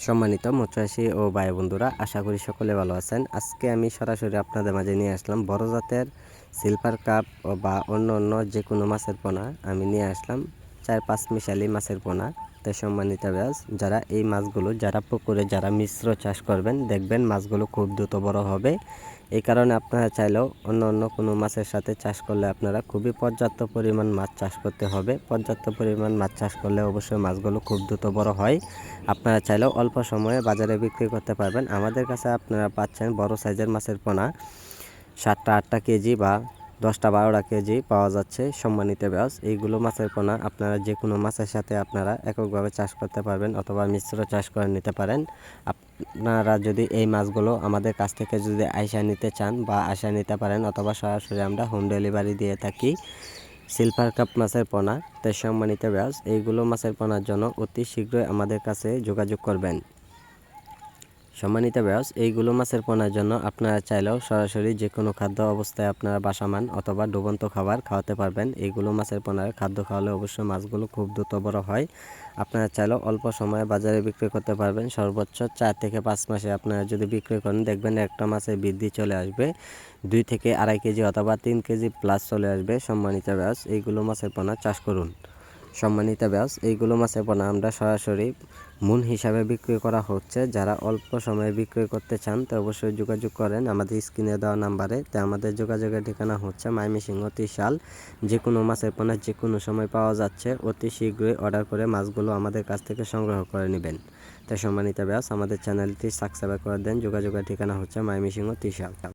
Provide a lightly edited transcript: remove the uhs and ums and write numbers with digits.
সম্মানিত মৎস্যচাষী ও ভাই বন্ধুরা, আশা করি সকলে ভালো আছেন। আজকে আমি সরাসরি আপনাদের মাঝে নিয়ে আসলাম বড় জাতের সিলভার কাপ বা অন্য অন্য যে কোনো মাছের পোনা আমি নিয়ে আসলাম। 4-5 মিশালি মাছের পোনা। তাই সম্মানিত ব্যাস, যারা এই মাছগুলো যারা পুকুরে যারা মিশ্র চাষ করবেন, দেখবেন মাছগুলো খুব দ্রুত বড় হবে। এই কারণে আপনারা চাইলেও অন্য অন্য কোনো মাছের সাথে চাষ করলে আপনারা খুবই পর্যাপ্ত পরিমাণ মাছ চাষ করতে হবে। পর্যাপ্ত পরিমাণ মাছ চাষ করলে অবশ্যই মাছগুলো খুব দ্রুত বড় হয়। আপনারা চাইলেও অল্প সময়ে বাজারে বিক্রি করতে পারবেন। আমাদের কাছে আপনারা পাচ্ছেন বড় সাইজের মাছের পোনা 7-8 কেজি বা 10-12 কেজি পাওয়া যাচ্ছে। সম্মানিত ব্যাস, এইগুলো মাছের পোনা আপনারা যে কোনো মাছের সাথে আপনারা এককভাবে চাষ করতে পারবেন অথবা মিশ্র চাষ করে নিতে পারেন। আপনারা যদি এই মাছগুলো আমাদের কাছ থেকে যদি আইসা নিতে চান বা আইসা নিতে পারেন, অথবা সরাসরি আমরা হোম ডেলিভারি দিয়ে থাকি সিলভার কাপ মাছের পোনা। তাই সম্মানিত ব্যাস, এইগুলো মাছের পোনার জন্য অতি শীঘ্রই আমাদের কাছে যোগাযোগ করবেন। সম্মানিত ব্যাস, এইগুলো মাছের পোনার জন্য আপনারা চাইলেও সরাসরি যে কোনো খাদ্য অবস্থায় আপনারা বাসামান অথবা ডুবন্ত খাবার খাওয়াতে পারবেন। এইগুলো মাছের পোনার খাদ্য খাওয়ালে অবশ্যই মাছগুলো খুব দ্রুত বড় হয়। আপনারা চাইলেও অল্প সময়ে বাজারে বিক্রি করতে পারবেন। সর্বোচ্চ 4 থেকে 5 মাসে আপনারা যদি বিক্রি করেন, দেখবেন একটা মাছের বৃদ্ধি চলে আসবে 2 থেকে 2.5 কেজি অথবা 3 কেজি প্লাস চলে আসবে। সম্মানিত ব্যাস, এইগুলো মাছের পোনা চাষ করুন। সম্মানিত ব্যাস, এইগুলো মাছের পোনা আমরা সরাসরি মূল হিসাবে বিক্রি করা হচ্ছে। যারা অল্প সময়ে বিক্রি করতে চান তো অবশ্যই যোগাযোগ করেন আমাদের স্ক্রিনে দেওয়া নাম্বারে। তো আমাদের যোগাযোগের ঠিকানা হচ্ছে ময়মনসিংহ ত্রিশাল। যে কোনো মাছের পোনা যে কোনো সময় পাওয়া যাচ্ছে। অতি শীঘ্রই অর্ডার করে মাছগুলো আমাদের কাছ থেকে সংগ্রহ করে নেবেন। তাই সম্মানিত ব্যাস, আমাদের চ্যানেলটি সাবস্ক্রাইব করে দেন। যোগাযোগের ঠিকানা হচ্ছে ময়মনসিংহ ত্রিশাল।